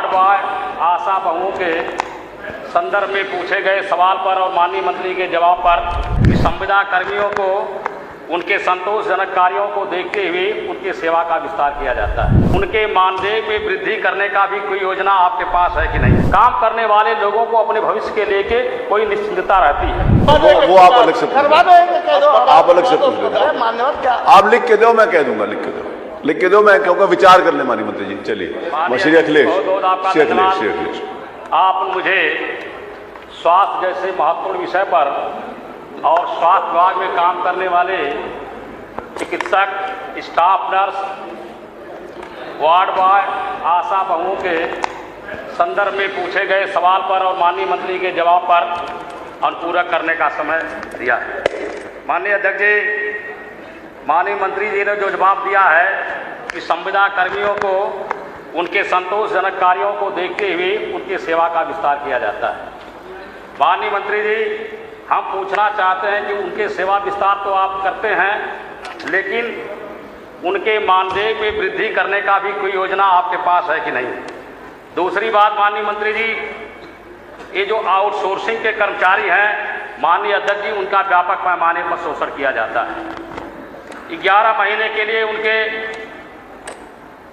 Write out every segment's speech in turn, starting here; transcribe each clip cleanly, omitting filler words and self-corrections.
Ward boy आशा बहुओं के संदर्भ में पूछे गए सवाल पर और माननीय मंत्री के जवाब पर कि संविदा कर्मियों को उनके संतोषजनक कार्यों को देखते हुए उनकी सेवा का विस्तार किया जाता है। उनके मानदेय में वृद्धि करने का भी कोई योजना आपके पास है कि नहीं? काम करने वाले लोगों को अपने भविष्य के लेके कोई निश्चिंतता रहती है? वो आप अलग से आप अलग से पूछ लेना। आप लिख के दो, मैं कह दूंगा। लिख के दो, मैं कहूँगा विचार कर ले माननीय मंत्री जी। चलिए श्री अखिलेश, आप मुझे स्वास्थ्य जैसे महत्वपूर्ण विषय पर और स्वास्थ्य विभाग में काम करने वाले चिकित्सक, स्टाफ नर्स, वार्ड बॉय, आशा बहुओं के संदर्भ में पूछे गए सवाल पर और माननीय मंत्री के जवाब पर अनुपूरक करने का समय दिया है। माननीय अध्यक्ष जी, माननीय मंत्री जी ने जो जवाब दिया है कि संविदा कर्मियों को उनके संतोषजनक कार्यों को देखते हुए उनकी सेवा का विस्तार किया जाता है। माननीय मंत्री जी, हम पूछना चाहते हैं कि उनके सेवा विस्तार तो आप करते हैं, लेकिन उनके मानदेय में वृद्धि करने का भी कोई योजना आपके पास है कि नहीं? दूसरी बात माननीय मंत्री जी, ये जो आउटसोर्सिंग के कर्मचारी हैं माननीय अध्यक्ष जी, उनका व्यापक पैमाने पर शोषण किया जाता है। 11 महीने के लिए उनके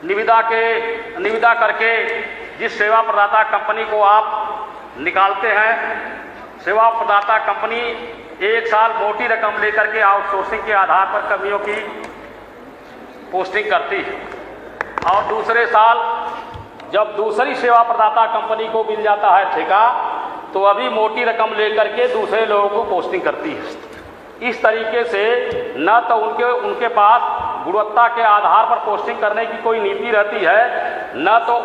निविदा करके जिस सेवा प्रदाता कंपनी को आप निकालते हैं, सेवा प्रदाता कंपनी 1 साल मोटी रकम लेकर के आउटसोर्सिंग के आधार पर कर्मियों की पोस्टिंग करती है और दूसरे साल जब दूसरी सेवा प्रदाता कंपनी को मिल जाता है ठेका, तो अभी मोटी रकम लेकर के दूसरे लोगों को पोस्टिंग करती है। इस तरीके से न तो उनके पास गुणवत्ता के आधार पर पोस्टिंग करने की कोई नीति रहती है, न तो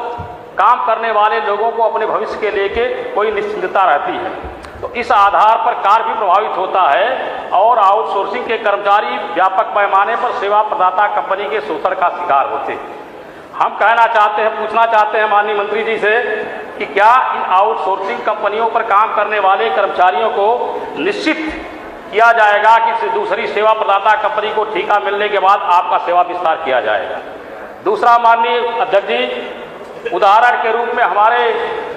काम करने वाले लोगों को अपने भविष्य के लेके कोई निश्चिंतता रहती है। तो इस आधार पर कार्य भी प्रभावित होता है और आउटसोर्सिंग के कर्मचारी व्यापक पैमाने पर सेवा प्रदाता कंपनी के शोषण का शिकार होते हैं। हम पूछना चाहते हैं माननीय मंत्री जी से कि क्या इन आउटसोर्सिंग कंपनियों पर काम करने वाले कर्मचारियों को निश्चित किया जाएगा कि दूसरी सेवा प्रदाता कंपनी को ठेका मिलने के बाद आपका सेवा विस्तार किया जाएगा? दूसरा माननीय अध्यक्ष जी, उदाहरण के रूप में हमारे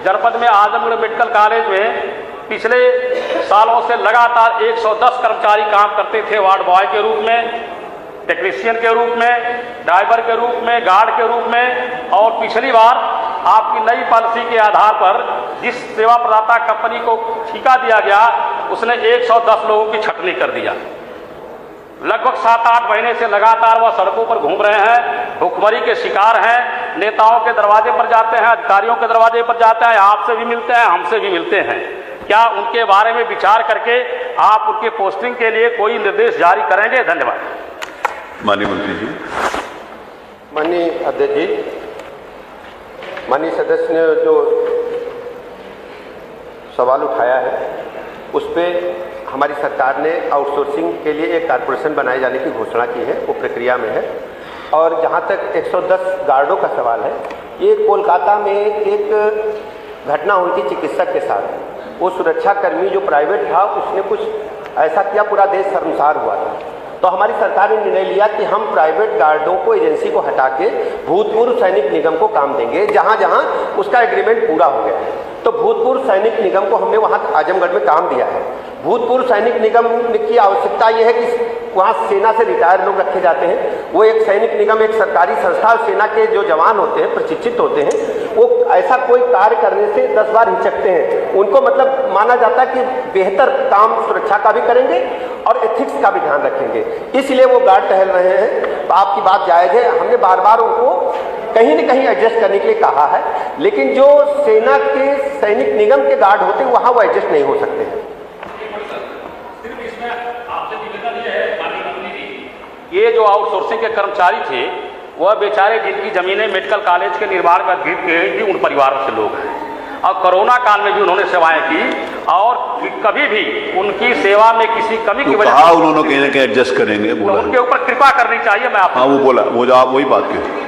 जनपद में आजमगढ़ मेडिकल कॉलेज में पिछले सालों से लगातार 110 कर्मचारी काम करते थे, वार्ड बॉय के रूप में, टेक्नीशियन के रूप में, ड्राइवर के रूप में, गार्ड के रूप में। और पिछली बार आपकी नई पॉलिसी के आधार पर जिस सेवा प्रदाता कंपनी को ठेका दिया गया, उसने 110 लोगों की छटनी कर दिया। लगभग 7-8 महीने से लगातार वह सड़कों पर घूम रहे हैं, भुखमरी के शिकार हैं, नेताओं के दरवाजे पर जाते हैं, अधिकारियों के दरवाजे पर जाते हैं, आपसे भी मिलते हैं, हमसे भी मिलते हैं। क्या उनके बारे में विचार करके आप उनके पोस्टिंग के लिए कोई निर्देश जारी करेंगे? धन्यवाद। माननीय मंत्री जी। माननीय अध्यक्ष जी, माननीय सदस्य ने जो सवाल उठाया है उस पर हमारी सरकार ने आउटसोर्सिंग के लिए एक कॉर्पोरेशन बनाए जाने की घोषणा की है, वो प्रक्रिया में है। और जहाँ तक 110 गार्डों का सवाल है, ये कोलकाता में एक घटना हुई थी चिकित्सक के साथ। वो सुरक्षाकर्मी जो प्राइवेट था, उसने कुछ ऐसा किया, पूरा देश शर्मसार हुआ था। तो हमारी सरकार ने निर्णय लिया कि हम प्राइवेट गार्डों को, एजेंसी को हटा के भूतपूर्व सैनिक निगम को काम देंगे, जहाँ जहाँ उसका एग्रीमेंट पूरा हो गया है। तो भूतपूर्व सैनिक निगम को हमने वहाँ आजमगढ़ में काम दिया है। भूतपूर्व सैनिक निगम की आवश्यकता यह है कि वहाँ सेना से रिटायर लोग रखे जाते हैं। वो एक सैनिक निगम एक सरकारी संस्था, सेना के जो जवान होते हैं, प्रशिक्षित होते हैं, वो ऐसा कोई कार्य करने से 10 बार हिचकते हैं। उनको मतलब माना जाता है कि बेहतर काम सुरक्षा का भी करेंगे और एथिक्स का भी ध्यान रखेंगे, इसलिए वो गार्ड टहल रहे हैं। आपकी बात जायज़ है, हमने बार बार उनको कहीं न कहीं एडजस्ट करने के लिए कहा है, लेकिन जो सेना के सैनिक निगम के गार्ड होते हैं वहाँ वो एडजस्ट नहीं हो सकते हैं। ये जो आउटसोर्सिंग के कर्मचारी थे, वह बेचारे जिनकी ज़मीनें मेडिकल कॉलेज के निर्माण में गिर गई थी, उन परिवारों से लोग हैं और कोरोना काल में भी उन्होंने सेवाएं की और कभी भी उनकी सेवा में किसी कमी की वजह से उन्होंने कहीं ना कहीं एडजस्ट करेंगे बोला, तो उनके ऊपर कृपा करनी चाहिए। मैं आप वो बोला, वो जो आप वही बात करें।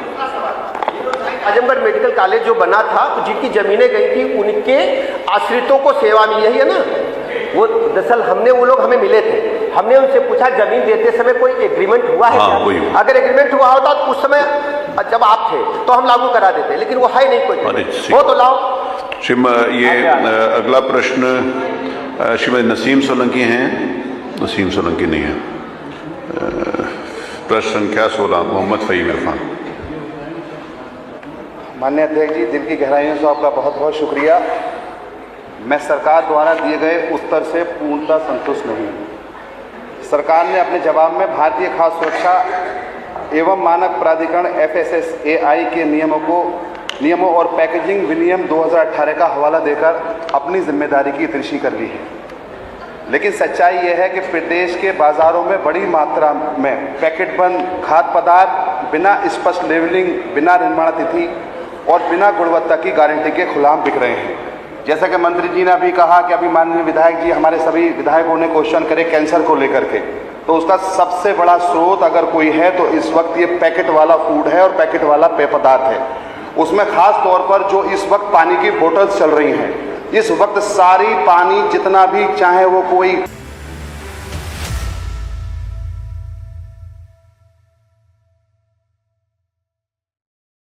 आजमगढ़ मेडिकल कॉलेज जो बना था, जिनकी जमीनें गई थी, उनके आश्रितों को सेवा मिली है ना। वो दरअसल वो लोग हमें मिले थे, हमने उनसे पूछा जमीन देते समय कोई एग्रीमेंट हुआ है क्या? अगर एग्रीमेंट हुआ होता तो उस समय जब आप थे तो हम लागू करा देते, लेकिन वो है नहीं कोई, वो तो लाओ। ये अगला प्रश्न श्रीमती नसीम सोलंकी हैं। नसीम सोलंकी नहीं है। प्रश्न संख्या 16 मोहम्मद फ़हीम इरफान। माननीय अध्यक्ष जी, दिल की गहराइयों से आपका बहुत बहुत शुक्रिया। मैं सरकार द्वारा दिए गए उत्तर से पूर्णतः संतुष्ट नहीं हूँ। सरकार ने अपने जवाब में भारतीय खाद्य सुरक्षा एवं मानक प्राधिकरण FSSAI के नियमों और पैकेजिंग विनियम 2018 का हवाला देकर अपनी जिम्मेदारी की तृषि कर ली है। लेकिन सच्चाई यह है कि प्रदेश के बाज़ारों में बड़ी मात्रा में पैकेट बंद खाद्य पदार्थ बिना स्पष्ट लेबलिंग, बिना निर्माण तिथि और बिना गुणवत्ता की गारंटी के खुलाम बिक रहे हैं। जैसा कि मंत्री जी ने अभी कहा कि अभी माननीय विधायक जी, हमारे सभी विधायकों ने क्वेश्चन करे कैंसर को लेकर के, तो उसका सबसे बड़ा स्रोत अगर कोई है तो इस वक्त ये पैकेट वाला फूड है और पैकेट वाला पेय पदार्थ है। उसमें खास तौर पर जो इस वक्त पानी की बोतल्स चल रही हैं, इस वक्त सारी पानी जितना भी चाहे वो कोई